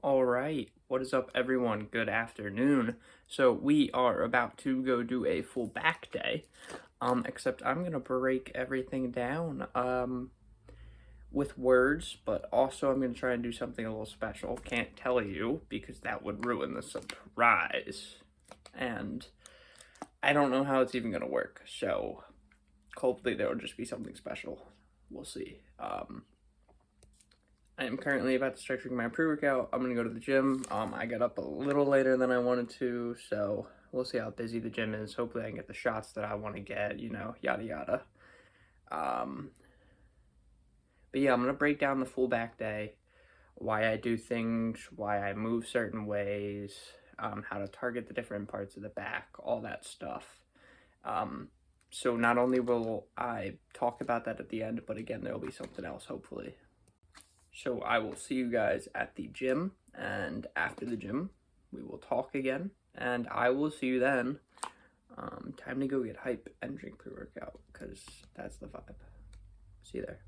All right, what is up, everyone? Good afternoon. So we are about to go do a full back day, except I'm gonna break everything down with words, but also I'm gonna try and do something a little special. Can't tell you because that would ruin the surprise, and I don't know how it's even gonna work. So hopefully there will just be something special. We'll see. I am currently about to start drinking my pre-workout. I'm gonna go to the gym. I got up a little later than I wanted to, so we'll see how busy the gym is. Hopefully I can get the shots that I want to get, yada yada. But yeah, I'm gonna break down the full back day, why I do things, why I move certain ways, how to target the different parts of the back, all that stuff. So not only will I talk about that at the end, but again, there will be something else, hopefully. So I will see you guys at the gym, and after the gym, we will talk again, and I will see you then. Time to go get hype and drink pre-workout, because that's the vibe. See you there.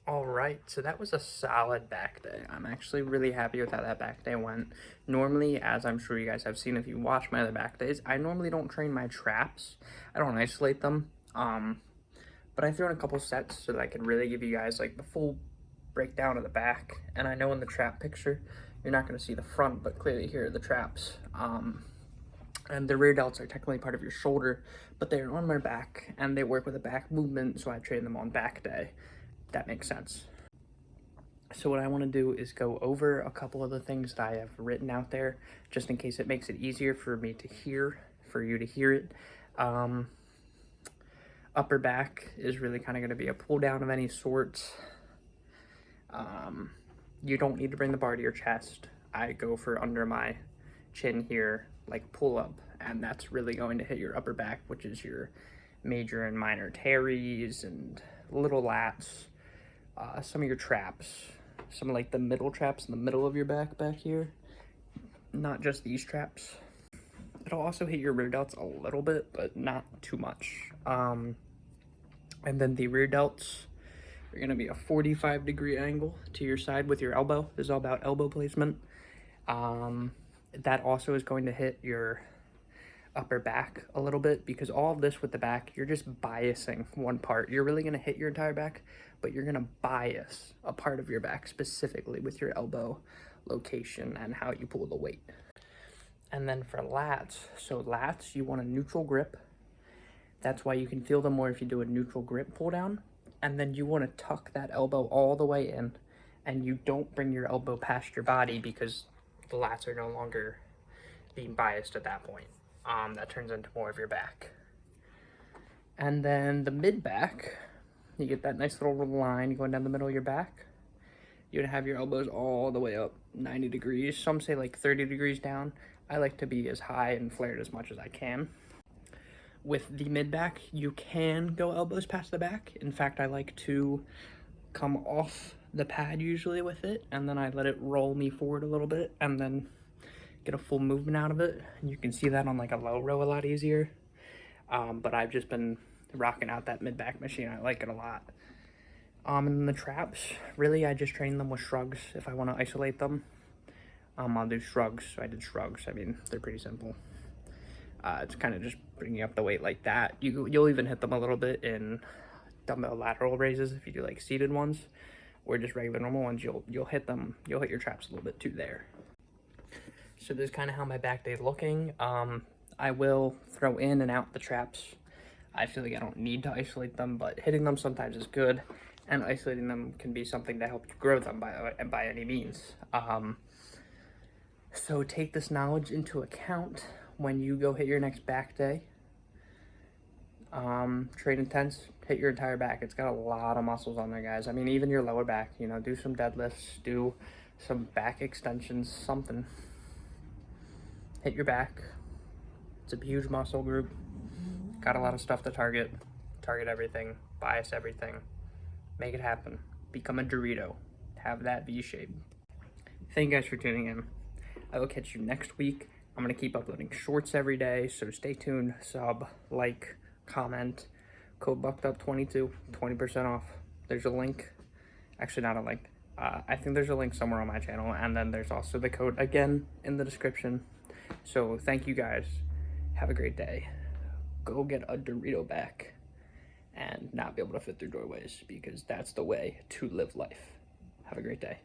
All right, so that was a solid back day. I'm actually really happy with how that back day went. Normally, as I'm sure you guys have seen if you watch my other back days, I normally don't train my traps. I don't isolate them. But I threw in a couple sets so that I could really give you guys like the full breakdown of the back. And I know in the trap picture, you're not going to see the front, but clearly here are the traps. And the rear delts are technically part of your shoulder, but they're on my back and they work with a back movement, so I train them on back day. That makes sense. So what I want to do is go over a couple of the things that I have written out there, just in case it makes it easier for me to hear, for you to hear it. Upper back is really kind of going to be a pull down of any sorts. You don't need to bring the bar to your chest. I go for under my chin here, like pull up, and that's really going to hit your upper back, which is your major and minor teres and little lats. Some of your traps, some of like the middle traps in the middle of your back here, not just these traps. It'll also hit your rear delts a little bit, but not too much. And then the rear delts are going to be a 45-degree angle to your side with your elbow. This is all about elbow placement. That also is going to hit your upper back a little bit, because all of this with the back, you're just biasing one part. You're really going to hit your entire back, but you're going to bias a part of your back specifically with your elbow location and how you pull the weight. And then for lats, so lats, you want a neutral grip. That's why you can feel them more if you do a neutral grip pull down. And then you want to tuck that elbow all the way in, and you don't bring your elbow past your body because the lats are no longer being biased at that point. That turns into more of your back. And then the mid back, you get that nice little line going down the middle of your back. You're gonna have your elbows all the way up 90 degrees. Some say like 30 degrees down. I like to be as high and flared as much as I can. With the mid back, you can go elbows past the back. In fact, I like to come off the pad usually with it, and then I let it roll me forward a little bit, and then get a full movement out of it. And you can see that on like a low row a lot easier. But I've just been rocking out that mid back machine. I like it a lot. And then the traps, really I just train them with shrugs if I want to isolate them. I'll do shrugs. So I did shrugs. I mean, they're pretty simple. It's kind of just bringing up the weight like that. You'll even hit them a little bit in dumbbell lateral raises if you do like seated ones, or just regular normal ones. You'll hit them. You'll hit your traps a little bit too there. So this is kind of how my back day is looking. I will throw in and out the traps. I feel like I don't need to isolate them, but hitting them sometimes is good, and isolating them can be something to help you grow them by any means. So take this knowledge into account when you go hit your next back day. Train intense, hit your entire back. It's got a lot of muscles on there, guys. I mean, even your lower back, you know, do some deadlifts, do some back extensions, something. Hit your back. It's a huge muscle group. Got a lot of stuff to target. Target everything, bias everything. Make it happen. Become a Dorito. Have that V shape. Thank you guys for tuning in. I will catch you next week. I'm going to keep uploading shorts every day, so stay tuned. Sub, like, comment. Code BUCKEDUP22, 20% off. There's a link. Actually, not a link. I think there's a link somewhere on my channel, and then there's also the code again in the description. So thank you guys. Have a great day. Go get a Dorito back and not be able to fit through doorways, because that's the way to live life. Have a great day.